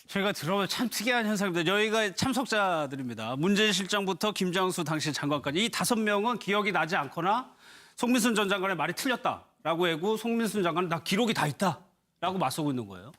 저희가 들어보면 참 특이한 현상입니다. 여기가 참석자들입니다. 문재인 실장부터 김장수 당시 장관까지 이 5명은 기억이 나지 않거나 송민순 전 장관의 말이 틀렸다라고 하고 송민순 장관은 나 기록이 다 있다라고 맞서고 있는 거예요.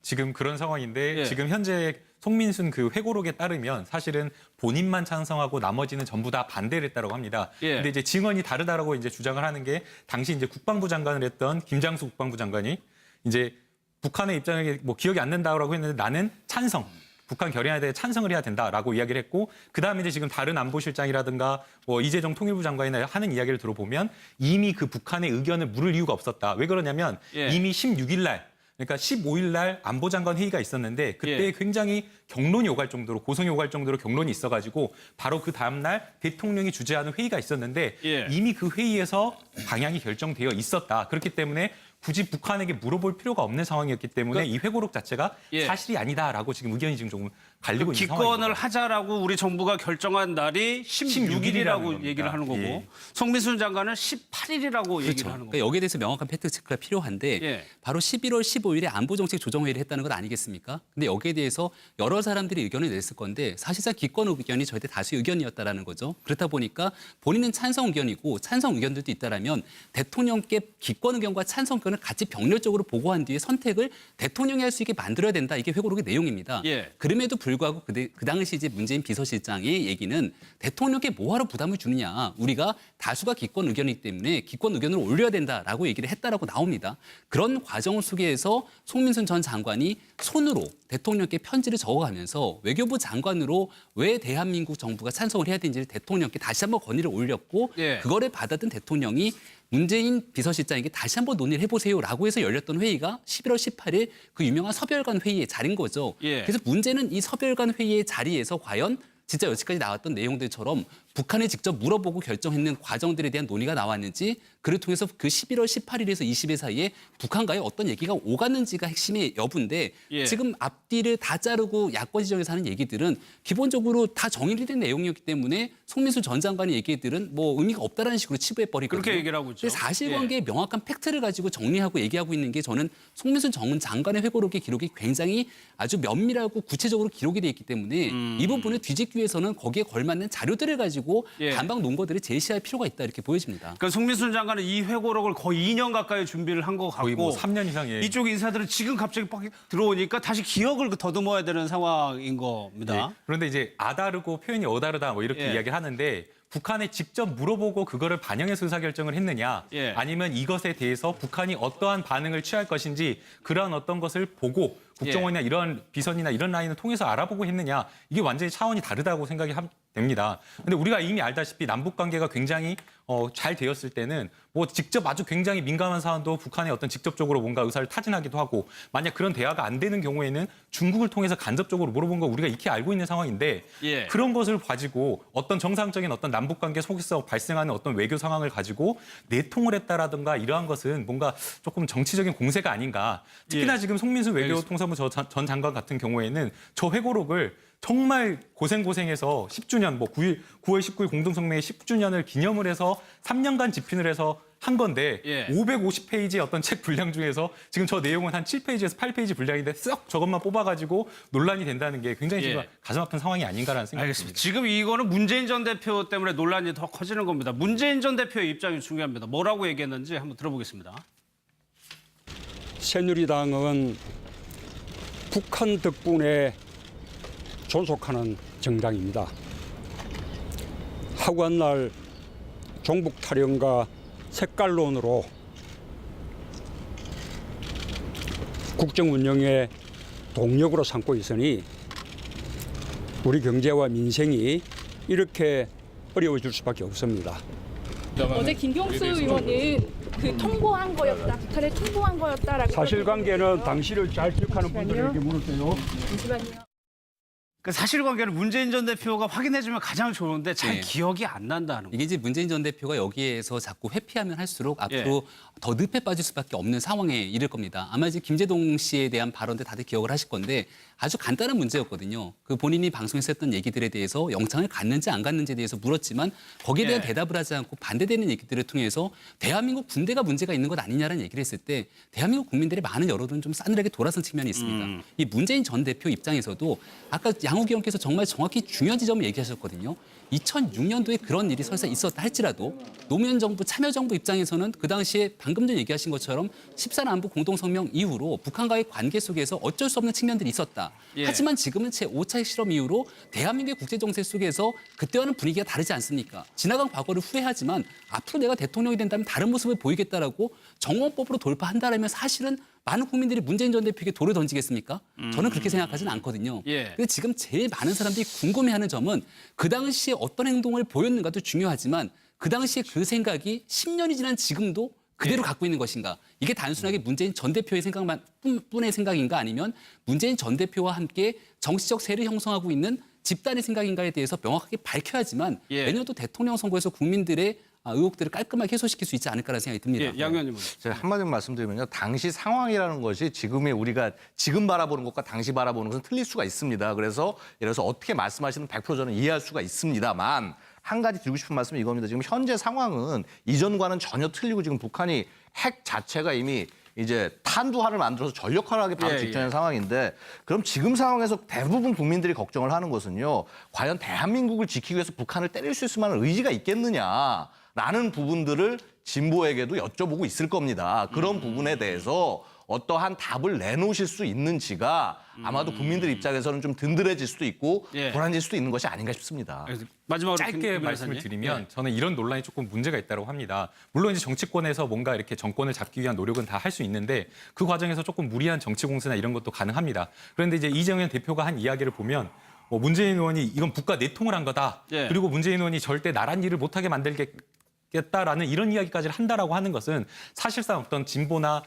지금 그런 상황인데 예. 지금 현재 송민순 그 회고록에 따르면 사실은 본인만 찬성하고 나머지는 전부 다 반대를 했다고 합니다. 예. 근데 이제 증언이 다르다라고 이제 주장을 하는 게 당시 이제 국방부 장관을 했던 김장수 국방부 장관이 이제 북한의 입장에 뭐 기억이 안 난다고 했는데 나는 찬성. 북한 결의안에 대해 찬성을 해야 된다라고 이야기를 했고 그다음에 이제 지금 다른 안보실장이라든가 뭐 이재정 통일부 장관이나 하는 이야기를 들어보면 이미 그 북한의 의견을 물을 이유가 없었다. 왜 그러냐면 예. 이미 16일 날 그러니까 15일 날 안보장관 회의가 있었는데 그때 예. 굉장히 경론이 오갈 정도로 고성이 오갈 정도로 경론이 있어가지고 바로 그 다음 날 대통령이 주재하는 회의가 있었는데 예. 이미 그 회의에서 방향이 결정되어 있었다. 그렇기 때문에 굳이 북한에게 물어볼 필요가 없는 상황이었기 때문에 이 회고록 자체가 예. 사실이 아니다라고 지금 의견이 지금 조금 갈리고 있는 기권을 상황입니다. 하자라고 우리 정부가 결정한 날이 16일이라고 16일이라는 얘기를 하는 거고 예. 송민순 장관은 18일이라고 얘기를 그렇죠. 하는 거고. 그러니까 여기에 대해서 명확한 팩트 체크가 필요한데 예. 바로 11월 15일에 안보정책 조정회의를 했다는 것 아니겠습니까? 근데 여기에 대해서 여러 사람들이 의견을 냈을 건데 사실상 기권 의견이 절대 다수 의견이었다라는 거죠. 그렇다 보니까 본인은 찬성 의견이고 찬성 의견들도 있다라면 대통령께 기권 의견과 찬성 의견을 같이 병렬적으로 보고한 뒤에 선택을 대통령이 할 수 있게 만들어야 된다. 이게 회고록의 내용입니다. 예. 그럼에도 불구하고 그 당시 이제 문재인 비서실장의 얘기는 대통령께 뭐하러 부담을 주느냐. 우리가 다수가 기권 의견이기 때문에 기권 의견을 올려야 된다라고 얘기를 했다라고 나옵니다. 그런 과정 속에서 송민순 전 장관이 손으로 대통령께 편지를 적어가면서 외교부 장관으로 왜 대한민국 정부가 찬성을 해야 되는지를 대통령께 다시 한번 건의를 올렸고 예. 그거를 받아든 대통령이 문재인 비서실장에게 다시 한번 논의를 해보세요라고 해서 열렸던 회의가 11월 18일 그 유명한 서별관 회의의 자리인 거죠. 예. 그래서 문제는 이 서별관 회의의 자리에서 과연 진짜 여기까지 나왔던 내용들처럼 북한에 직접 물어보고 결정했는 과정들에 대한 논의가 나왔는지 그를 통해서 그 11월 18일에서 20일 사이에 북한과의 어떤 얘기가 오갔는지가 핵심의 여부인데 예. 지금 앞뒤를 다 자르고 야권 지정에서 하는 얘기들은 기본적으로 다 정의된 내용이었기 때문에 송민수 전 장관의 얘기들은 뭐 의미가 없다라는 식으로 치부해버리거든요. 그렇게 얘기를 하고 있죠. 근데 사실관계의 명확한 팩트를 가지고 정리하고 얘기하고 있는 게 저는 송민수 전 장관의 회고록의 기록이 굉장히 아주 면밀하고 구체적으로 기록이 돼 있기 때문에 이 부분을 뒤집기 위해서는 거기에 걸맞는 자료들을 가지고 예. 반박 논거들을 제시할 필요가 있다 이렇게 보여집니다. 그러니까 송민순 장관은 이 회고록을 거의 2년 가까이 준비를 한 것 같고 거의 뭐 3년 이상의 이쪽 인사들은 지금 갑자기 빡 들어오니까 다시 기억을 더듬어야 되는 상황인 겁니다. 예. 그런데 이제 아다르고 표현이 어다르다 뭐 이렇게 예. 이야기를 하는데 북한에 직접 물어보고 그거를 반영해서 의사결정을 했느냐 예. 아니면 이것에 대해서 북한이 어떠한 반응을 취할 것인지 그러한 어떤 것을 보고 국정원이나 이런 비선이나 이런 라인을 통해서 알아보고 했느냐 이게 완전히 차원이 다르다고 생각이 됩니다. 근데 우리가 이미 알다시피 남북 관계가 굉장히 잘 되었을 때는 뭐 직접 아주 굉장히 민감한 사안도 북한에 어떤 직접적으로 뭔가 의사를 타진하기도 하고 만약 그런 대화가 안 되는 경우에는 중국을 통해서 간접적으로 물어본 거 우리가 익히 알고 있는 상황인데 예. 그런 것을 가지고 어떤 정상적인 어떤 남북 관계 속에서 발생하는 어떤 외교 상황을 가지고 내통을 했다라든가 이러한 것은 뭔가 조금 정치적인 공세가 아닌가. 특히나 예. 지금 송민수 외교통사부 전 장관 같은 경우에는 저 회고록을 정말 고생해서 10주년, 뭐 9월 19일 공동성명의 10주년을 기념을 해서 3년간 집필을 해서 한 건데 예. 550페이지의 어떤 책 분량 중에서 지금 저 내용은 한 7페이지에서 8페이지 분량인데 썩 저것만 뽑아가지고 논란이 된다는 게 굉장히 지금 예. 가슴 아픈 상황이 아닌가라는 생각이 알겠습니다. 듭니다. 지금 이거는 문재인 전 대표 때문에 논란이 더 커지는 겁니다. 문재인 전 대표의 입장이 중요합니다. 뭐라고 얘기했는지 한번 들어보겠습니다. 새누리당은 북한 덕분에 존속하는 정당입니다. 하관 날 종북 타령과 색깔론으로 국정 운영의 동력으로 삼고 있으니 우리 경제와 민생이 이렇게 어려워질 수밖에 없습니다. 어제 김경수 의원은 그 통보한 거였다, 북한에 통보한 거였다라고. 사실관계는 당시를 잘 기억하는 분들에게 물을게요. 잠시만요. 그 사실관계를 문재인 전 대표가 확인해주면 가장 좋은데 잘 예. 기억이 안 난다는 거. 이게 이제 문재인 전 대표가 여기에서 자꾸 회피하면 할수록 앞으로 더 늪에 빠질 수밖에 없는 상황에 이를 겁니다. 아마 이제 김재동 씨에 대한 발언들 다들 기억을 하실 건데 아주 간단한 문제였거든요. 그 본인이 방송에서 했던 얘기들에 대해서 영창을 갔는지 안 갔는지에 대해서 물었지만 거기에 대한 대답을 하지 않고 반대되는 얘기들을 통해서 대한민국 군대가 문제가 있는 것 아니냐라는 얘기를 했을 때 대한민국 국민들의 많은 여론은 좀 싸늘하게 돌아선 측면이 있습니다. 이 문재인 전 대표 입장에서도 아까 양욱 의원께서 정말 정확히 중요한 지점을 얘기하셨거든요. 2006년도에 그런 일이 설사 있었다 할지라도 노무현 정부, 참여정부 입장에서는 그 당시에 방금 전 얘기하신 것처럼 14일 안보 공동성명 이후로 북한과의 관계 속에서 어쩔 수 없는 측면들이 있었다. 예. 하지만 지금은 제5차 핵실험 이후로 대한민국의 국제정세 속에서 그때와는 분위기가 다르지 않습니까? 지나간 과거를 후회하지만 앞으로 내가 대통령이 된다면 다른 모습을 보이겠다라고 정원법으로 돌파한다라면 사실은 많은 국민들이 문재인 전 대표에게 돌을 던지겠습니까? 저는 그렇게 생각하지는 않거든요. 예. 근데 지금 제일 많은 사람들이 궁금해하는 점은 그 당시에 어떤 행동을 보였는가도 중요하지만 그 당시에 그 생각이 10년이 지난 지금도 그대로 갖고 있는 것인가? 이게 단순하게 문재인 전 대표의 생각만 뿐의 생각인가 아니면 문재인 전 대표와 함께 정치적 세를 형성하고 있는 집단의 생각인가에 대해서 명확하게 밝혀야지만 예. 내년도 대통령 선거에서 국민들의 의혹들을 깔끔하게 해소시킬 수 있지 않을까라는 생각이 듭니다. 예, 양 의원님은. 제가 한마디만 말씀드리면요. 당시 상황이라는 것이 지금의 우리가 지금 바라보는 것과 당시 바라보는 것은 틀릴 수가 있습니다. 그래서 예를 들어서 어떻게 말씀하시는 100% 저는 이해할 수가 있습니다만 한 가지 드리고 싶은 말씀이 이겁니다. 지금 현재 상황은 이전과는 전혀 틀리고 지금 북한이 핵 자체가 이미 이제 탄두화를 만들어서 전력화하기 바로 예, 직전인 상황인데 그럼 지금 상황에서 대부분 국민들이 걱정을 하는 것은요. 과연 대한민국을 지키기 위해서 북한을 때릴 수 있을 만한 의지가 있겠느냐라는 부분들을 진보에게도 여쭤보고 있을 겁니다. 그런 부분에 대해서 어떠한 답을 내놓으실 수 있는지가 아마도 국민들 입장에서는 좀 든든해질 수도 있고 예. 불안해질 수도 있는 것이 아닌가 싶습니다. 마지막으로 짧게 김 말씀을 변호사님. 드리면 예. 저는 이런 논란이 조금 문제가 있다고 합니다. 물론 이제 정치권에서 뭔가 이렇게 정권을 잡기 위한 노력은 다 할 수 있는데 그 과정에서 조금 무리한 정치 공세나 이런 것도 가능합니다. 그런데 이제 이정현 대표가 한 이야기를 보면 문재인 의원이 이건 국가 내통을 한 거다. 예. 그리고 문재인 의원이 절대 나란 일을 못하게 만들겠다라는 이런 이야기까지 한다라고 하는 것은 사실상 어떤 진보나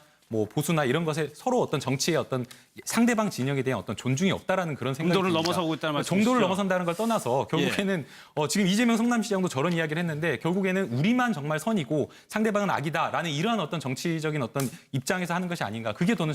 보수나 이런 것에 서로 어떤 정치의 어떤 상대방 진영에 대한 어떤 존중이 없다라는 그런 생각이 정도를 듭니다. 넘어서고 있다는 말씀이시죠? 정도를 넘어선다는 걸 떠나서 결국에는 지금 이재명 성남시장도 저런 이야기를 했는데 결국에는 우리만 정말 선이고 상대방은 악이다라는 이러한 어떤 정치적인 어떤 입장에서 하는 것이 아닌가. 그게 저는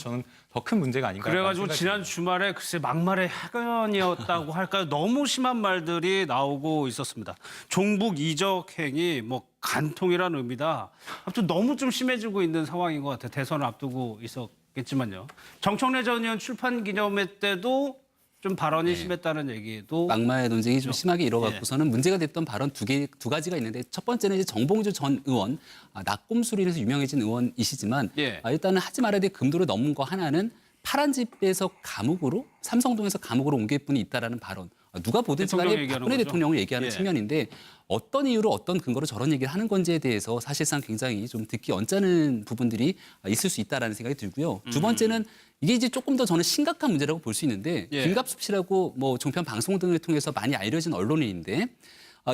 더 큰 문제가 아닌가. 그래가지고 지난 주말에 글쎄 막말의 학연이었다고 할까요? 너무 심한 말들이 나오고 있었습니다. 종북 이적 행위, 간통이라는 의미다. 아무튼 너무 좀 심해지고 있는 상황인 것 같아요. 대선을 앞두고 있었겠지만요. 정청래 전 의원 출판 기념회 때도 좀 발언이 심했다는 얘기도 막말 논쟁이 좀 심하게 이뤄갖고서는 문제가 됐던 발언 두 가지가 있는데 첫 번째는 이제 정봉주 전 의원, 낙곰수리에서 유명해진 의원이시지만 예. 일단은 하지 말아야 될 금도를 넘은 거 하나는 파란 집에서 감옥으로 삼성동에서 감옥으로 옮길 분이 있다라는 발언. 누가 보든지 대통령 간에 얘기하는 박근혜 거죠? 대통령을 얘기하는 예. 측면인데 어떤 이유로 어떤 근거로 저런 얘기를 하는 건지에 대해서 사실상 굉장히 좀 듣기 언짢은 부분들이 있을 수 있다라는 생각이 들고요. 두 번째는 이게 이제 조금 더 저는 심각한 문제라고 볼 수 있는데 예. 김갑숙 씨라고 종편 방송 등을 통해서 많이 알려진 언론인인데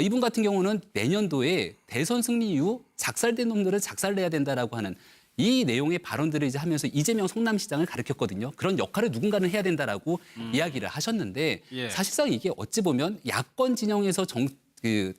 이분 같은 경우는 내년도에 대선 승리 이후 작살된 놈들은 작살내야 된다라고 하는 이 내용의 발언들을 이제 하면서 이재명 성남시장을 가르쳤거든요. 그런 역할을 누군가는 해야 된다라고 이야기를 하셨는데 예. 사실상 이게 어찌 보면 야권 진영에서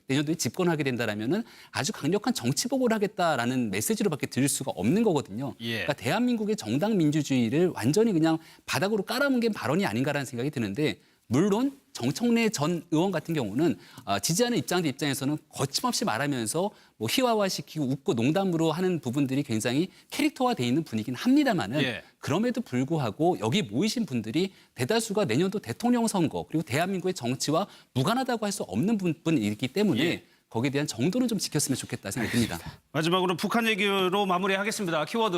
내년도에 집권하게 된다라면은 아주 강력한 정치 보고를 하겠다라는 메시지로밖에 들을 수가 없는 거거든요. 예. 그러니까 대한민국의 정당 민주주의를 완전히 그냥 바닥으로 깔아뭉갠 발언이 아닌가라는 생각이 드는데 물론 정청래 전 의원 같은 경우는 지지하는 입장들 입장에서는 거침없이 말하면서 희화화시키고 웃고 농담으로 하는 부분들이 굉장히 캐릭터화돼 있는 분이긴 합니다만은 예. 그럼에도 불구하고 여기 모이신 분들이 대다수가 내년도 대통령 선거 그리고 대한민국의 정치와 무관하다고 할 수 없는 분이기 때문에 예. 거기에 대한 정도는 좀 지켰으면 좋겠다 생각이 듭니다. 마지막으로 북한 얘기로 마무리하겠습니다. 키워드.